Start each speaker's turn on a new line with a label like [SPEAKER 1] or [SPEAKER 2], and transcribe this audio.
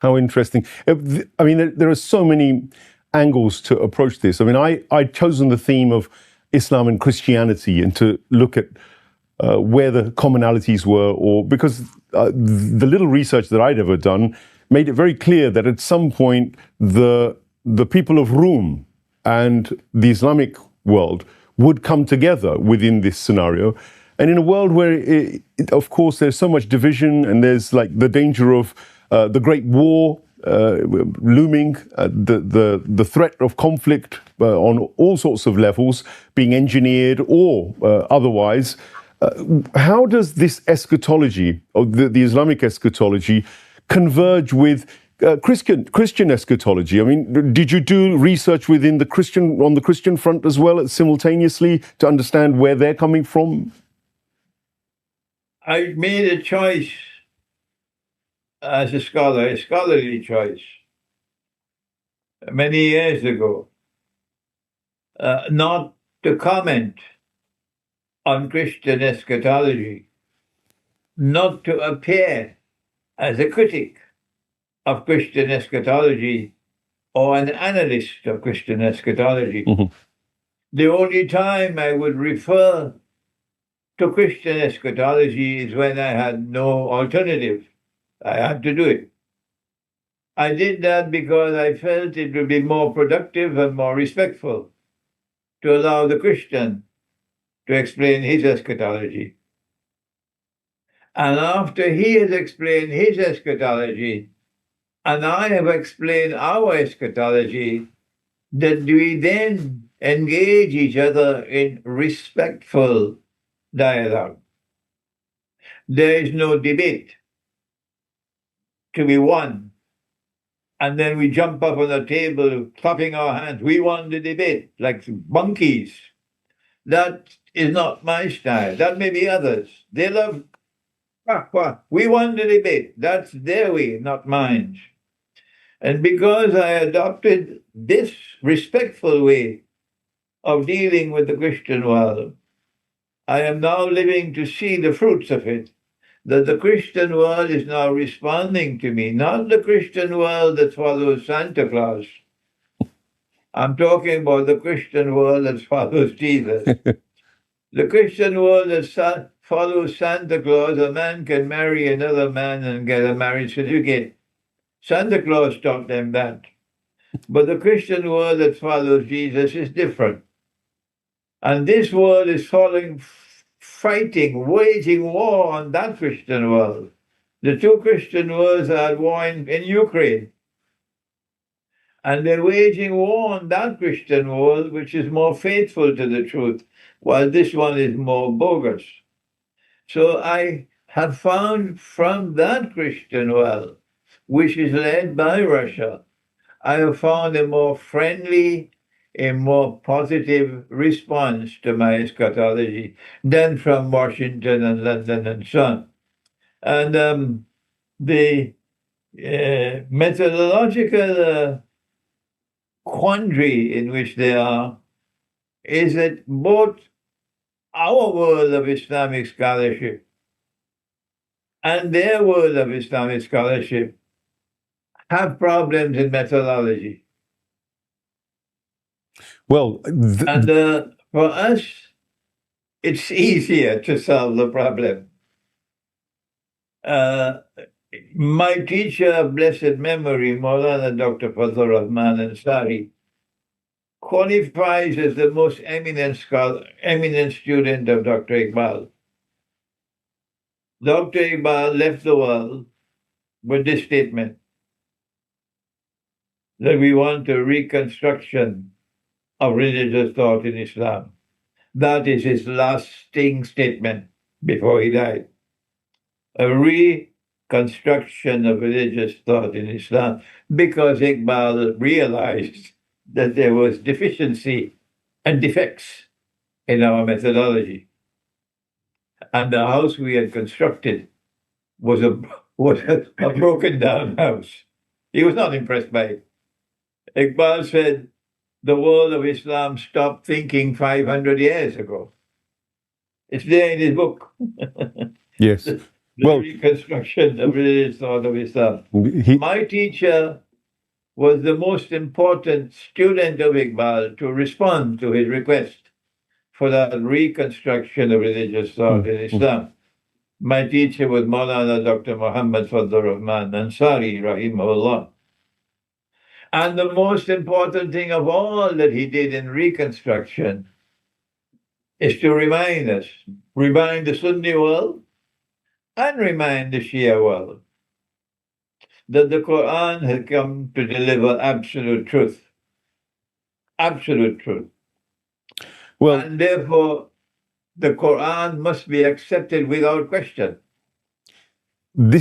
[SPEAKER 1] How interesting. I mean, there are so many angles to approach this. I mean, I'd chosen the theme of Islam and Christianity and to look at where the commonalities were, or because the little research that I'd ever done made it very clear that at some point the people of Rome and the Islamic world would come together within this scenario. And in a world where, of course, there's so much division and there's like the danger of the Great War looming, the threat of conflict on all sorts of levels being engineered or otherwise, how does this eschatology, or the Islamic eschatology, converge with Christian eschatology? I mean, did you do research within on the Christian front as well simultaneously to understand where they're coming from?
[SPEAKER 2] I made a choice as a scholar, a scholarly choice, many years ago, not to comment on Christian eschatology, not to appear as a critic of Christian eschatology or an analyst of Christian eschatology.
[SPEAKER 1] Mm-hmm.
[SPEAKER 2] The only time I would refer to Christian eschatology is when I had no alternative. I had to do it. I did that because I felt it would be more productive and more respectful to allow the Christian to explain his eschatology. And after he has explained his eschatology, and I have explained our eschatology, that we then engage each other in respectful dialogue. There is no debate to be won. And then we jump up on the table, clapping our hands. We won the debate, like monkeys. That is not my style. That may be others. They love, we won the debate. That's their way, not mine. And because I adopted this respectful way of dealing with the Christian world, I am now living to see the fruits of it, that the Christian world is now responding to me, not the Christian world that follows Santa Claus. I'm talking about the Christian world that follows Jesus. The Christian world that follows Santa Claus, a man can marry another man and get a marriage certificate. Santa Claus taught them that. But the Christian world that follows Jesus is different. And this world is fighting, waging war on that Christian world. The two Christian worlds are at war in Ukraine. And they're waging war on that Christian world, which is more faithful to the truth, while this one is more bogus. So I have found from that Christian world, which is led by Russia, I have found a more friendly, a more positive response to my eschatology than from Washington and London and so on. And the methodological quandary in which they are is that both our world of Islamic scholarship and their world of Islamic scholarship have problems in methodology.
[SPEAKER 1] Well,
[SPEAKER 2] and for us, it's easier to solve the problem. My teacher of blessed memory, Maulana Dr. Fazlur Rahman Ansari, qualifies as the most eminent scholar, eminent student of Dr. Iqbal. Dr. Iqbal left the world with this statement, that we want a reconstruction of religious thought in Islam. That is his lasting statement before he died. A reconstruction of religious thought in Islam, because Iqbal realized that there was deficiency and defects in our methodology. And the house we had constructed was a broken down house. He was not impressed by it. Iqbal said, the world of Islam stopped thinking 500 years ago. It's there in his book.
[SPEAKER 1] Yes. Well,
[SPEAKER 2] reconstruction of religious thought of Islam. My teacher was the most important student of Iqbal to respond to his request for that reconstruction of religious thought in Islam. My teacher was Maulana Dr. Muhammad Fadlur Rahman Ansari, rahimahullah. And the most important thing of all that he did in reconstruction is to remind the Sunni world and remind the Shia world that the Quran has come to deliver absolute truth. Absolute truth.
[SPEAKER 1] well,
[SPEAKER 2] And therefore, the Quran must be accepted without question.
[SPEAKER 1] this